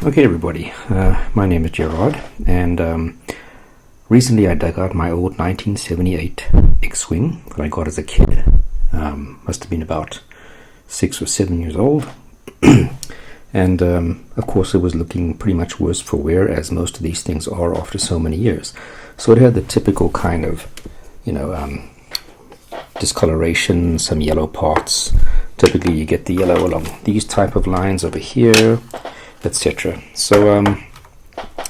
Okay, everybody, my name is Gerard, and recently I dug out my old 1978 X-Wing that I got as a kid. Must have been about 6 or 7 years old, and of course it was looking pretty much worse for wear, as most of these things are after so many years. So it had the typical kind of, discoloration, some yellow parts. Typically you get the yellow along these type of lines over here, etc. So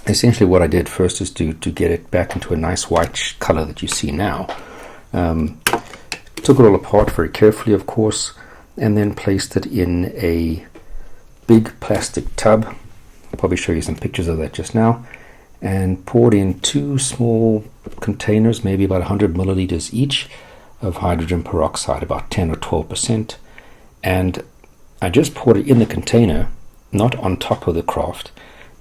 essentially what I did first is to get it back into a nice white color that you see now. Took it all apart very carefully, of course, and then placed it in a big plastic tub. I'll probably show you some pictures of that just now, and poured in 2 small containers, maybe about 100 milliliters each, of hydrogen peroxide, about 10 or 12%, and I just poured it in the container, not on top of the craft,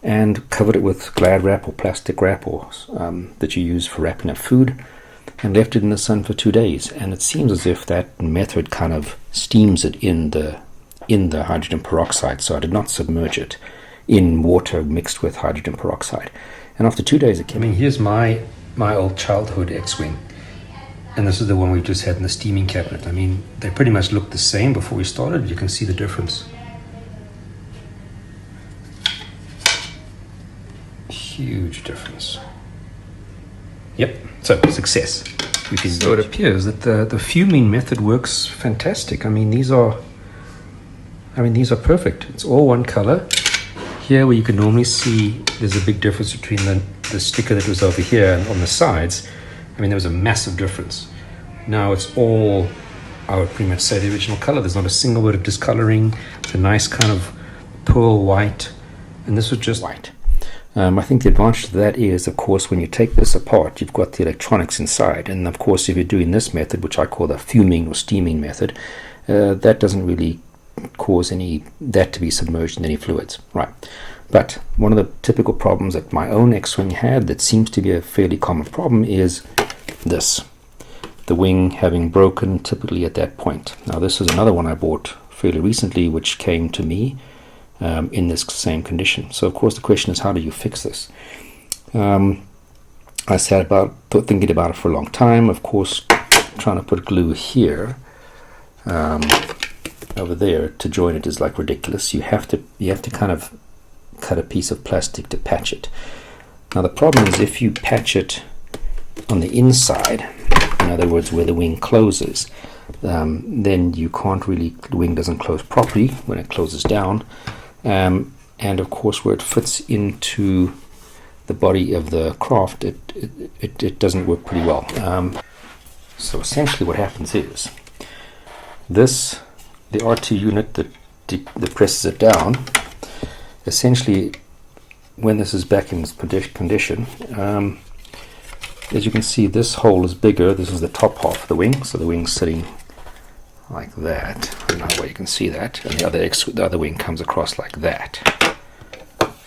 and covered it with Glad wrap or plastic wrap or that you use for wrapping up food, and left it in the sun for 2 days. And it seems as if that method kind of steams it in the hydrogen peroxide, so I did not submerge it in water mixed with hydrogen peroxide. And after 2 days it came. Here's my old childhood X-Wing, and this is the one we just had in the steaming cabinet. They pretty much looked the same before we started. You can see the difference. Huge difference. Yep, so success. So it appears that the fuming method works fantastic. These are perfect. It's all one color. Here where you can normally see there's a big difference between the sticker that was over here and on the sides. There was a massive difference. Now it's all, I would pretty much say, the original color. There's not a single bit of discoloring. It's a nice kind of pearl white, and this was just white. I think the advantage to that is, of course, when you take this apart, you've got the electronics inside. And of course, if you're doing this method, which I call the fuming or steaming method, that doesn't really cause that to be submerged in any fluids. Right. But one of the typical problems that my own X-Wing had, that seems to be a fairly common problem, is this. The wing having broken typically at that point. Now this is another one I bought fairly recently, which came to me in this same condition. So of course the question is, how do you fix this? I sat thinking about it for a long time. Of course, trying to put glue here over there to join it is like ridiculous. You have to kind of cut a piece of plastic to patch it. Now the problem is, if you patch it on the inside, in other words where the wing closes, then you can't really, the wing doesn't close properly when it closes down, and of course where it fits into the body of the craft, it doesn't work pretty well. So essentially what happens is this, the R2 unit that presses it down, essentially when this is back in its condition, as you can see, this hole is bigger. This is the top half of the wing, so the wing's sitting like that. I don't know where you can see that, and the other wing comes across like that.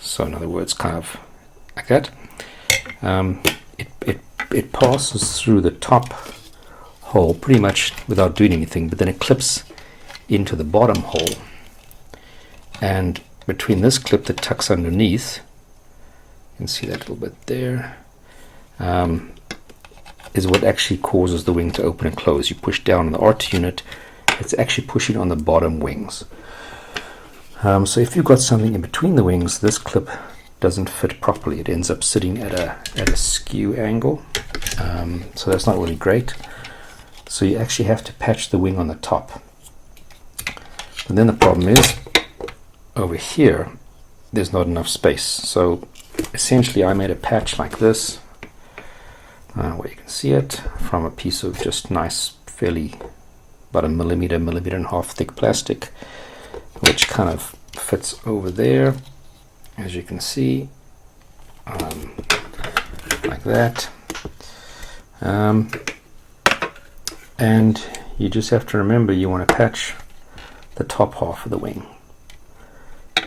So in other words, kind of like that. It passes through the top hole pretty much without doing anything, but then it clips into the bottom hole, and between this clip that tucks underneath, you can see that little bit there, is what actually causes the wing to open and close. You push down on the R2 unit, it's actually pushing on the bottom wings. So if you've got something in between the wings, this clip doesn't fit properly. It ends up sitting at a skew angle, so that's not really great. So you actually have to patch the wing on the top. And then the problem is, over here there's not enough space. So essentially I made a patch like this, where you can see it, from a piece of just nice, fairly about a millimeter and a half thick plastic, which kind of fits over there, as you can see, like that. And you just have to remember, you want to patch the top half of the wing,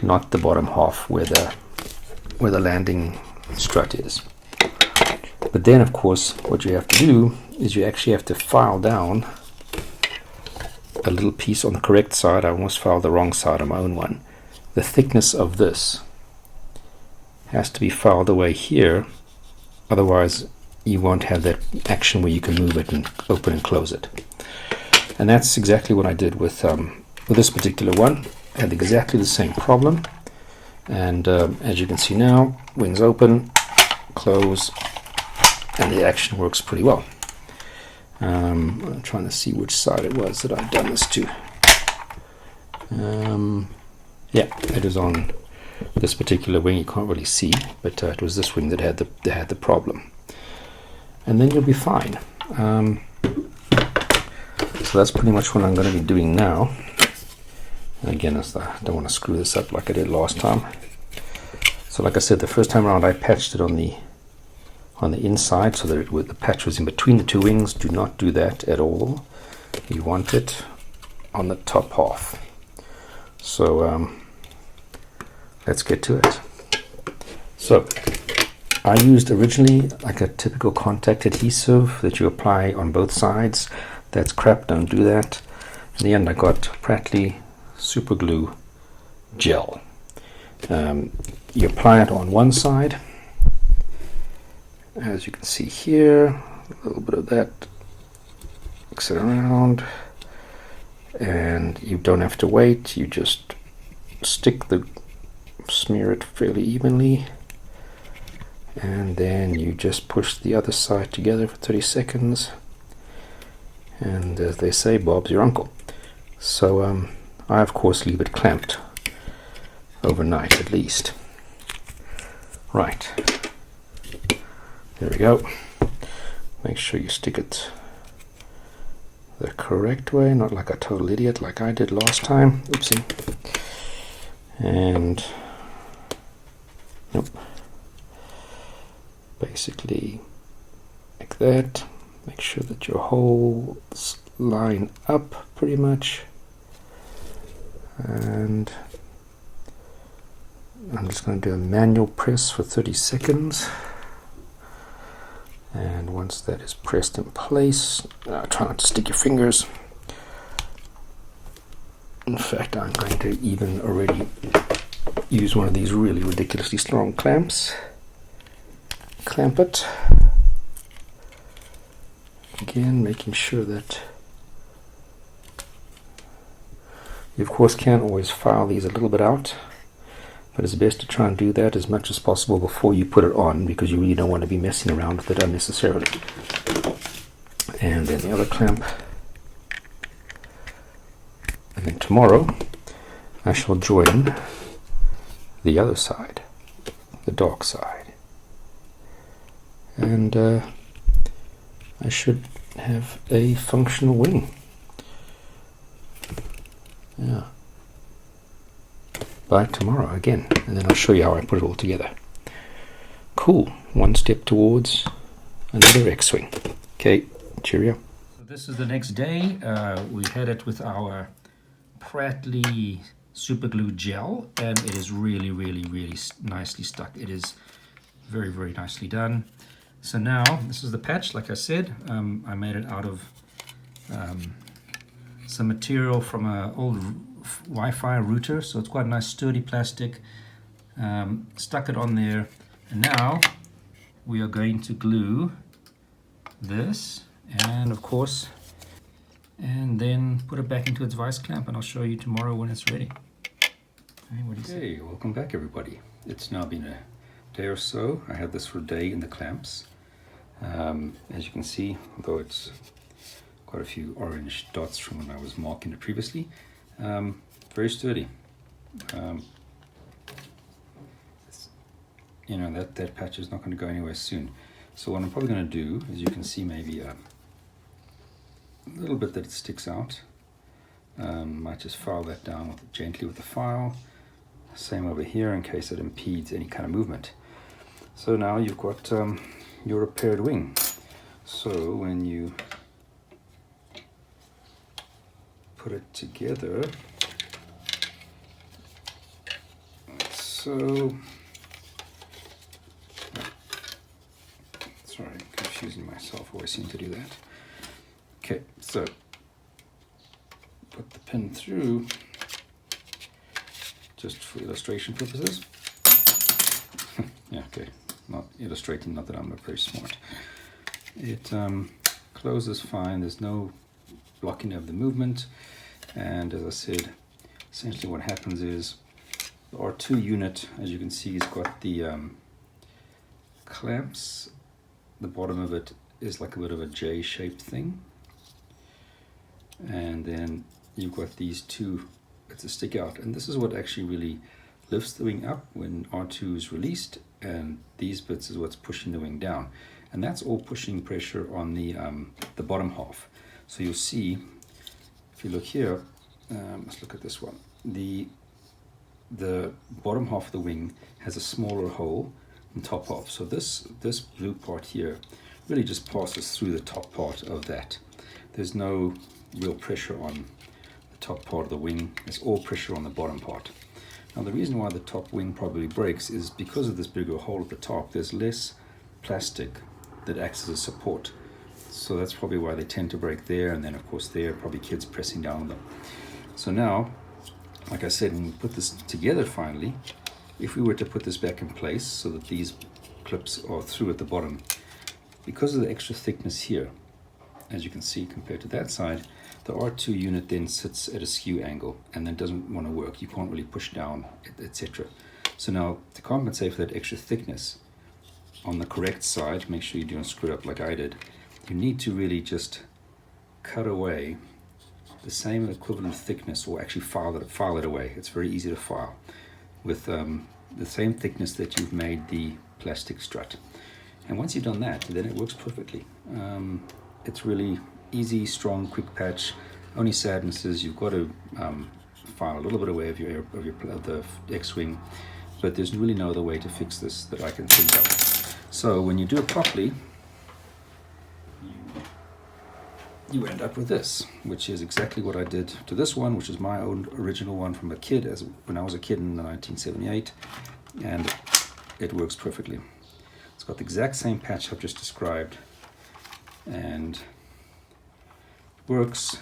not the bottom half where the landing strut is. But then of course what you have to do is you actually have to file down a little piece on the correct side. I almost filed the wrong side on my own one. The thickness of this has to be filed away here, otherwise you won't have that action where you can move it and open and close it. And that's exactly what I did with this particular one. I had exactly the same problem, and as you can see now, wings open, close, and the action works pretty well. I'm trying to see which side it was that I'd done this to. Yeah, it was on this particular wing. You can't really see, but it was this wing that had the problem. And then you'll be fine. So that's pretty much what I'm going to be doing now. And again, I don't want to screw this up like I did last time. So like I said, the first time around I patched it on the inside so that the patch was in between the two wings. Do not do that at all. You want it on the top half. So let's get to it. So I used originally like a typical contact adhesive that you apply on both sides. That's crap, don't do that. In the end I got Pratley super glue gel. You apply it on one side, as you can see here, a little bit of that, mix it around, and you don't have to wait, you just smear it fairly evenly, and then you just push the other side together for 30 seconds, and as they say, Bob's your uncle. So I of course leave it clamped overnight at least. Right, there we go. Make sure you stick it the correct way, not like a total idiot like I did last time. Oopsie. And nope, basically like that. Make sure that your holes line up pretty much, and I'm just going to do a manual press for 30 seconds, and once that is pressed in place, try not to stick your fingers. In fact, I'm going to even already use one of these really ridiculously strong clamps. Clamp it. Again, making sure that you of course can always file these a little bit out, but it's best to try and do that as much as possible before you put it on, because you really don't want to be messing around with it unnecessarily. And then the other clamp. And then tomorrow I shall join the other side, the dark side, and I should have a functional wing. Yeah. By tomorrow again, and then I'll show you how I put it all together. Cool. One step towards another X-Wing. Okay, cheerio. So this is the next day. We had it with our Pratley super glue gel, and it is really nicely stuck. It is very nicely done. So now this is the patch. Like I said, I made it out of some material from an old Wi-Fi router, so it's quite a nice sturdy plastic. Stuck it on there, and now we are going to glue this, and of course, and then put it back into its vice clamp, and I'll show you tomorrow when it's ready. Hey, welcome back everybody. It's now been a day or so. I had this for a day in the clamps. As you can see, although it's quite a few orange dots from when I was marking it previously, very sturdy. You know, that patch is not going to go anywhere soon. So what I'm probably going to do is, you can see maybe a little bit that it sticks out. Might just file that down gently with the file. Same over here in case it impedes any kind of movement. So now you've got your repaired wing. So when you put it together, so sorry, confusing myself, always seem to do that. Okay, so put the pin through just for illustration purposes. Yeah, okay, not illustrating, not that I'm not very smart. It closes fine, there's no blocking of the movement, and as I said, essentially what happens is the R2 unit, as you can see, has got the clamps. The bottom of it is like a bit of a J-shaped thing, and then you've got these two bits that stick out, and this is what actually really lifts the wing up when R2 is released, and these bits is what's pushing the wing down, and that's all pushing pressure on the bottom half. So you'll see, if you look here, let's look at this one, the bottom half of the wing has a smaller hole than top half, so this blue part here really just passes through the top part of that. There's no real pressure on the top part of the wing, it's all pressure on the bottom part. Now the reason why the top wing probably breaks is because of this bigger hole at the top. There's less plastic that acts as a support, so that's probably why they tend to break there, and then of course there probably kids pressing down on them. So now, like I said, when we put this together finally, if we were to put this back in place so that these clips are through at the bottom, because of the extra thickness here, as you can see compared to that side, the R2 unit then sits at a skew angle and then doesn't want to work. You can't really push down, etc. So now, to compensate for that extra thickness on the correct side, make sure you don't screw it up like I did, you need to really just cut away the same equivalent thickness, or actually file it away. It's very easy to file with the same thickness that you've made the plastic strut. And once you've done that, then it works perfectly. It's really easy, strong, quick patch. Only sadness is you've got to file a little bit away of the X-wing, but there's really no other way to fix this that I can think of. So when you do it properly, you end up with this, which is exactly what I did to this one, which is my own original one from a kid, when I was a kid in 1978, and it works perfectly. It's got the exact same patch I've just described, and works.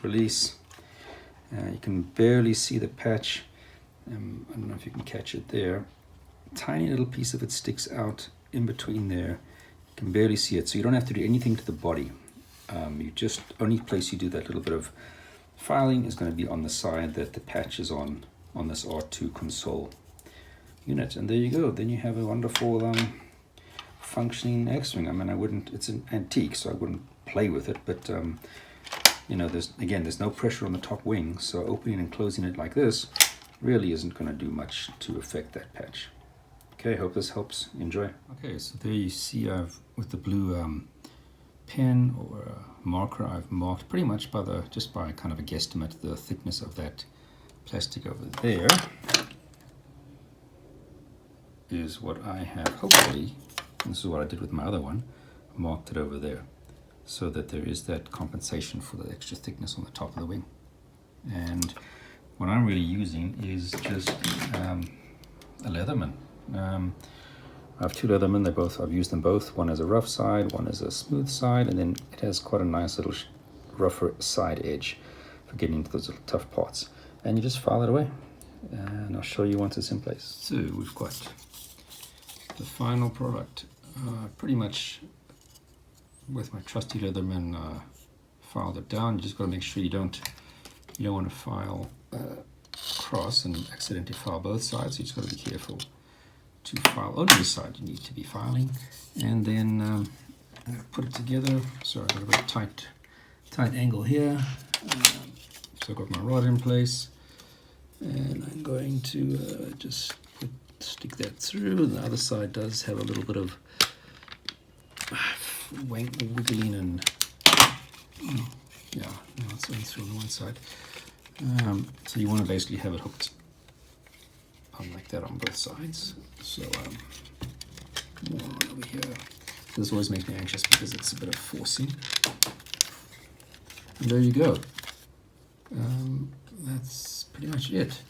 Release. You can barely see the patch. I don't know if you can catch it there. Tiny little piece of it sticks out in between there. You can barely see it, so you don't have to do anything to the body. You just, only place you do that little bit of filing is going to be on the side that the patch is on this R2 console unit, and there you go. Then you have a wonderful functioning X-wing. I mean, it's an antique, so I wouldn't play with it, but you know, there's no pressure on the top wing, so opening and closing it like this really isn't going to do much to affect that patch. Okay, hope this helps. Enjoy. Okay, so there you see I've, with the blue pen or marker, I've marked pretty much just by kind of a guesstimate the thickness of that plastic over there is what I have, hopefully, and this is what I did with my other one, marked it over there so that there is that compensation for the extra thickness on the top of the wing. And what I'm really using is just a Leatherman. I have two Leatherman. I've used them both. One is a rough side, one is a smooth side, and then it has quite a nice little rougher side edge for getting into those little tough parts. And you just file it away, and I'll show you once it's in place. So we've got the final product. Pretty much with my trusty Leatherman filed it down. You just got to make sure you don't want to file across and accidentally file both sides. So you just got to be careful to file only the side you need to be filing, and then I'm going to put it together. So I've got a very tight angle here. So I've got my rod in place, and I'm going to just stick that through. The other side does have a little bit of wiggling, and yeah, no, it's only through on one side. So you want to basically have it hooked like that on both sides. So more over here. This always makes me anxious because it's a bit of forcing. And there you go. That's pretty much it.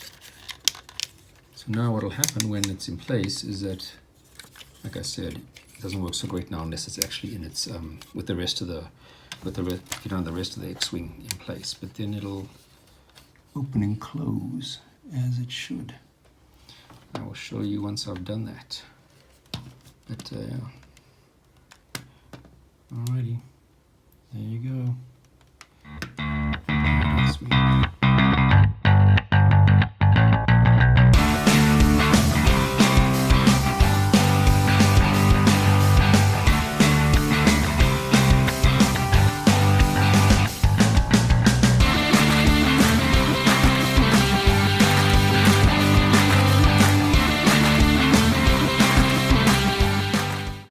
So now what will happen when it's in place is that, like I said, it doesn't work so great now unless it's actually in its with the rest of the rest of the X-wing in place. But then it'll open and close as it should. I will show you once I've done that. But alrighty, there you go.